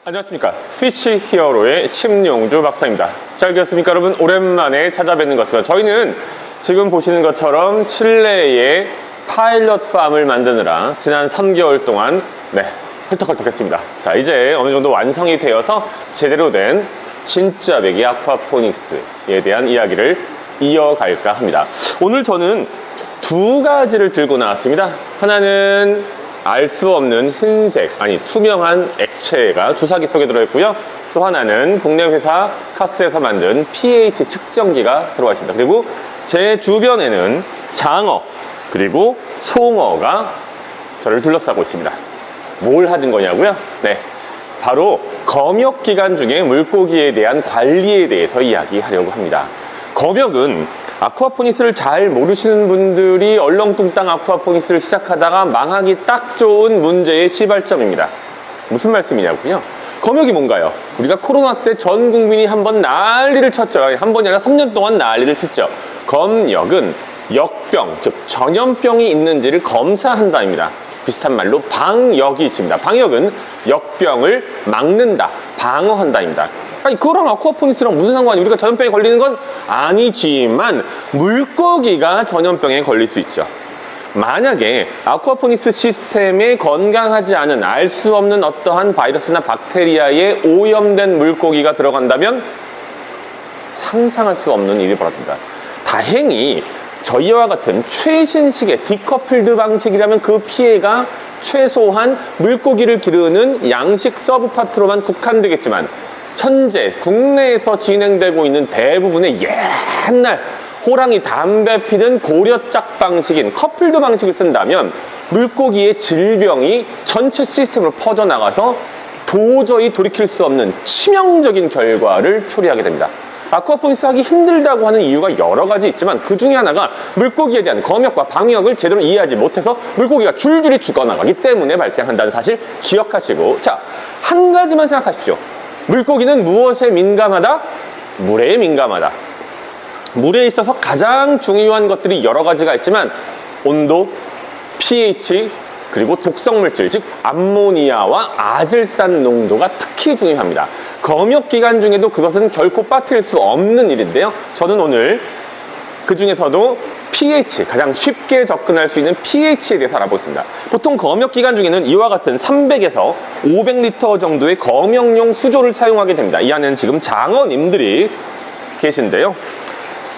안녕하십니까. 피쉬 히어로의 심용주 박사입니다. 잘 계셨습니까 여러분? 오랜만에 찾아뵙는 것입니다. 저희는 지금 보시는 것처럼 실내에 파일럿 팜을 만드느라 지난 3개월 동안 헐떡헐떡했습니다. 자, 이제 어느 정도 완성이 되어서 제대로 된 진짜 배기 아쿠아포닉스에 대한 이야기를 이어갈까 합니다. 오늘 저는 두 가지를 들고 나왔습니다. 하나는 알 수 없는 흰색, 투명한 액체가 주사기 속에 들어있고요. 또 하나는 국내 회사 카스에서 만든 pH 측정기가 들어가 있습니다. 그리고 제 주변에는 장어 그리고 송어가 저를 둘러싸고 있습니다. 뭘 하는 거냐고요? 바로 검역 기간 중에 물고기에 대한 관리에 대해서 이야기하려고 합니다. 검역은 아쿠아포닉스를 잘 모르시는 분들이 얼렁뚱땅 아쿠아포닉스를 시작하다가 망하기 딱 좋은 문제의 시발점입니다. 무슨 말씀이냐고요? 검역이 뭔가요? 우리가 코로나 때 전 국민이 한번 난리를 쳤죠. 한 번이 아니라 3년 동안 난리를 쳤죠. 검역은 역병, 즉 전염병이 있는지를 검사한다입니다. 비슷한 말로 방역이 있습니다. 방역은 역병을 막는다, 방어한다입니다. 그거랑 아쿠아포닉스랑 무슨 상관이? 우리가 전염병에 걸리는 건 아니지만 물고기가 전염병에 걸릴 수 있죠. 만약에 아쿠아포닉스 시스템에 건강하지 않은 알 수 없는 어떠한 바이러스나 박테리아에 오염된 물고기가 들어간다면 상상할 수 없는 일이 벌어집니다. 다행히 저희와 같은 최신식의 디커플드 방식이라면 그 피해가 최소한 물고기를 기르는 양식 서브파트로만 국한되겠지만 현재 국내에서 진행되고 있는 대부분의 옛날 호랑이 담배 피던 고려짝 방식인 커플드 방식을 쓴다면 물고기의 질병이 전체 시스템으로 퍼져나가서 도저히 돌이킬 수 없는 치명적인 결과를 초래하게 됩니다. 아쿠아포닉스 하기 힘들다고 하는 이유가 여러 가지 있지만 그 중에 하나가 물고기에 대한 검역과 방역을 제대로 이해하지 못해서 물고기가 줄줄이 죽어나가기 때문에 발생한다는 사실 기억하시고, 자, 한 가지만 생각하십시오. 물고기는 무엇에 민감하다? 물에 민감하다. 물에 있어서 가장 중요한 것들이 여러 가지가 있지만 온도, pH, 그리고 독성물질, 즉 암모니아와 아질산 농도가 특히 중요합니다. 검역 기간 중에도 그것은 결코 빠뜨릴 수 없는 일인데요. 저는 오늘 그 중에서도 pH, 가장 쉽게 접근할 수 있는 pH에 대해서 알아보겠습니다. 보통 검역 기간 중에는 이와 같은 300에서 500리터 정도의 검역용 수조를 사용하게 됩니다. 이 안에는 지금 장어님들이 계신데요.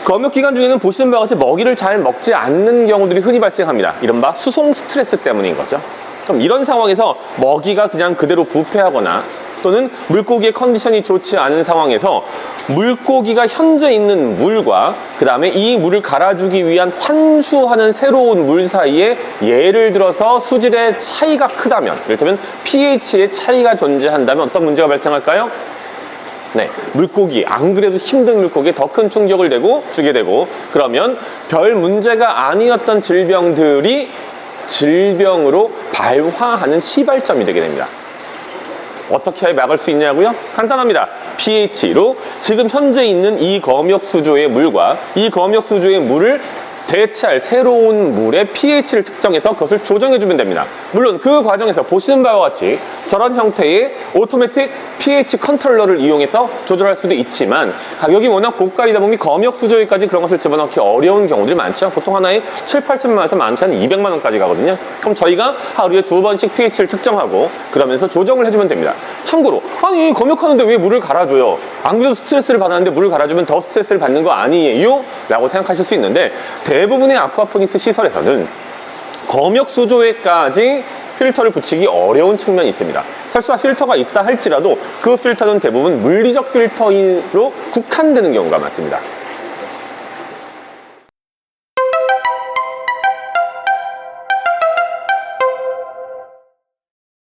검역 기간 중에는 보시는 바와 같이 먹이를 잘 먹지 않는 경우들이 흔히 발생합니다. 이른바 수송 스트레스 때문인 거죠. 그럼 이런 상황에서 먹이가 그냥 그대로 부패하거나 또는 물고기의 컨디션이 좋지 않은 상황에서 물고기가 현재 있는 물과 그 다음에 이 물을 갈아주기 위한 환수하는 새로운 물 사이에 예를 들어서 수질의 차이가 크다면, 이를테면 pH의 차이가 존재한다면 어떤 문제가 발생할까요? 물고기, 안 그래도 힘든 물고기에 더 큰 충격을 주게 되고, 그러면 별 문제가 아니었던 질병들이 질병으로 발화하는 시발점이 되게 됩니다. 어떻게 막을 수 있냐고요? 간단합니다. pH로 지금 현재 있는 이 검역 수조의 물과 이 검역 수조의 물을 대체할 새로운 물의 pH를 특정해서 그것을 조정해주면 됩니다. 물론 그 과정에서 보시는 바와 같이 저런 형태의 오토매틱 pH 컨트롤러를 이용해서 조절할 수도 있지만 가격이 워낙 고가이다 보니 검역 수조에까지 그런 것을 집어넣기 어려운 경우들이 많죠. 보통 하나에 7, 8천만 원에서 많게는 200만 원까지 가거든요. 그럼 저희가 하루에 2번씩 pH를 특정하고 그러면서 조정을 해주면 됩니다. 참고로 검역하는데 왜 물을 갈아줘요? 안 그래도 스트레스를 받았는데 물을 갈아주면 더 스트레스를 받는 거 아니에요? 라고 생각하실 수 있는데 대부분의 아쿠아포닉스 시설에서는 검역 수조에까지 필터를 붙이기 어려운 측면이 있습니다. 설사 필터가 있다 할지라도 그 필터는 대부분 물리적 필터로 국한되는 경우가 많습니다.